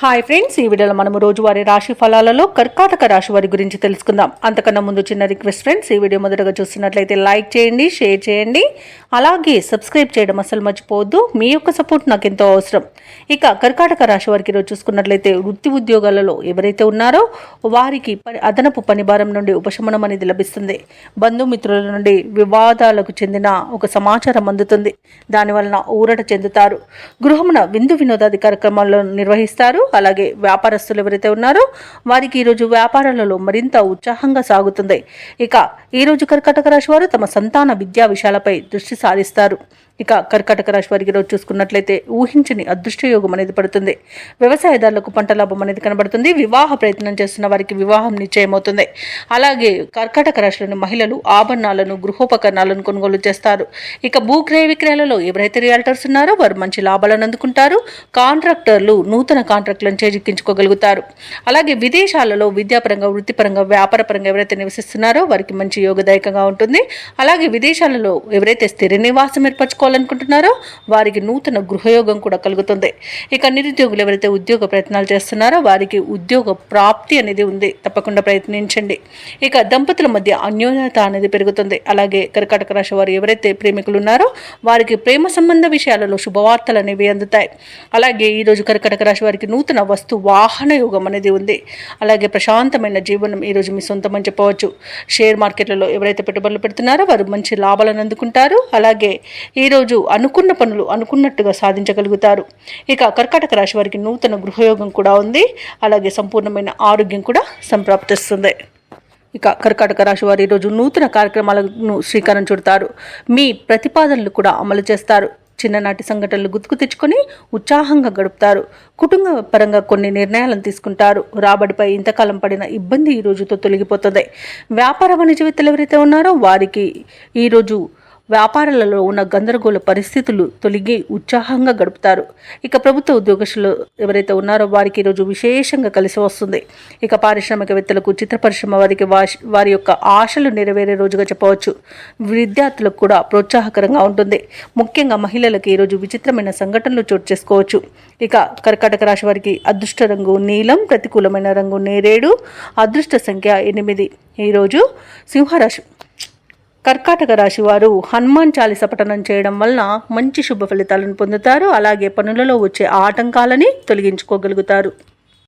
Hi friends, ఈ వీడియోలో మనము రోజువారీ రాశి ఫలాలలో కర్కాటక రాశి వారి గురించి తెలుసుకుందాం. అంతకన్నా ముందు చిన్న రిక్వెస్ట్ ఫ్రెండ్స్, ఈ వీడియో మొదటగా చూస్తున్నట్లయితే లైక్ చేయండి, షేర్ చేయండి, అలాగే సబ్స్క్రైబ్ చేయడం అసలు మర్చిపోవద్దు. మీ యొక్క సపోర్ట్ నాకు ఎంతో అవసరం. ఇక కర్కాటక రాశి వారికి ఈరోజు చూసుకున్నట్లయితే వృత్తి ఉద్యోగాలలో ఎవరైతే ఉన్నారో వారికి అదనపు పనిభారం నుండి ఉపశమనం అనేది లభిస్తుంది. బంధుమిత్రుల నుండి వివాదాలకు చెందిన ఒక సమాచారం అందుతుంది. దానివలన ఊరట చెందుతారు. గృహమున విందు వినోదాది కార్యక్రమాలను నిర్వహిస్తారు. అలాగే వ్యాపారస్తులు ఎవరైతే ఉన్నారో వారికి ఈరోజు వ్యాపారాలలో మరింత ఉత్సాహంగా సాగుతుంది. ఇక ఈరోజు కర్కాటక రాశి వారు తమ సంతాన విద్యా విషయాలపై దృష్టి సారిస్తారు. ఇక కర్కాటక రాశి వారికి ఈరోజు చూసుకున్నట్లయితే ఊహించని అదృష్ట యోగం అనేది పడుతుంది. వ్యవసాయదారులకు పంట లాభం అనేది కనబడుతుంది. వివాహ ప్రయత్నం చేస్తున్న వారికి వివాహం నిశ్చయమవుతుంది. అలాగే కర్కాటక రాశిలోని మహిళలు ఆభరణాలను, గృహోపకరణాలను కొనుగోలు చేస్తారు. ఇక భూక్రయ విక్రయాలలో ఎవరైతే రియల్టర్స్ ఉన్నారో వారు మంచి లాభాలను అందుకుంటారు. కాంట్రాక్టర్లు నూతన కాంట్రాక్టులను చేజిక్కించుకోగలుగుతారు. అలాగే విదేశాలలో విద్యాపరంగా, వృత్తిపరంగా, వ్యాపారపరంగా ఎవరైతే నివసిస్తున్నారో వారికి మంచి యోగదాయకంగా ఉంటుంది. అలాగే విదేశాలలో ఎవరైతే స్థిర నివాసం ఏర్పరచుకోవాలనుకుంటున్నారో వారికి నూతన గృహయోగం కూడా కలుగుతుంది. ఇక నిరుద్యోగులు ఎవరైతే ఉద్యోగ ప్రయత్నాలు చేస్తున్నారో వారికి ఉద్యోగ ప్రాప్తి అనేది ఉంది. తప్పకుండా ప్రయత్నించండి. ఇక దంపతుల మధ్య అన్యోన్యత అనేది పెరుగుతుంది. అలాగే కర్కాటక రాశి వారు ఎవరైతే ప్రేమికులు ఉన్నారో వారికి ప్రేమ సంబంధ విషయాలలో శుభవార్తలు అనేవి అందుతాయి. అలాగే ఈరోజు కర్కాటక రాశి వారికి నూతన వస్తు వాహన యోగం అనేది ఉంది. అలాగే ప్రశాంతమైన జీవనం ఈరోజు మీ సొంతమని చెప్పవచ్చు. షేర్ మార్కెట్లలో ఎవరైతే పెట్టుబడులు పెడుతున్నారో వారు మంచి లాభాలను అందుకుంటారు. అలాగే ఈరోజు అనుకున్న పనులు అనుకున్నట్టుగా సాధించగలుగుతారు. ఇక కర్కాటక రాశి వారికి నూతన గృహయోగం కూడా ఉంది. అలాగే సంపూర్ణమైన ఆరోగ్యం కూడా సంప్రాప్తిస్తుంది. ఇక కర్కాటక రాశి వారు ఈరోజు నూతన కార్యక్రమాలను శ్రీకారం చుడతారు. మీ ప్రతిపాదనలు కూడా అమలు చేస్తారు. చిన్ననాటి సంఘటనలు గుర్తుకు తెచ్చుకొని ఉత్సాహంగా గడుపుతారు. కుటుంబ పరంగా కొన్ని నిర్ణయాలను తీసుకుంటారు. రాబడిపై ఇంతకాలం పడిన ఇబ్బంది ఈ రోజుతో తొలగిపోతుంది. వ్యాపార వాణిజ్యవేత్తలు ఎవరైతే ఉన్నారో వారికి ఈరోజు వ్యాపారాలలో ఉన్న గందరగోళ పరిస్థితులు తొలగి ఉత్సాహంగా గడుపుతారు. ఇక ప్రభుత్వ ఉద్యోగస్తులు ఎవరైతే ఉన్నారో వారికి ఈరోజు విశేషంగా కలిసి వస్తుంది. ఇక పారిశ్రామికవేత్తలకు, చిత్ర పరిశ్రమ వారికి వారి యొక్క ఆశలు నెరవేరే రోజుగా చెప్పవచ్చు. విద్యార్థులకు కూడా ప్రోత్సాహకరంగా ఉంటుంది. ముఖ్యంగా మహిళలకు ఈరోజు విచిత్రమైన సంఘటనలు చోటు చేసుకోవచ్చు. ఇక కర్కాటక రాశి వారికి అదృష్ట రంగు నీలం, ప్రతికూలమైన రంగు నేరేడు, అదృష్ట సంఖ్య 8. ఈరోజు సింహరాశి కర్కాటక రాశి వారు హనుమాన్ చాలీస పఠనం చేయడం వలన మంచి శుభ ఫలితాలను పొందుతారు. అలాగే పనులలో వచ్చే ఆటంకాలని తొలగించుకోగలుగుతారు.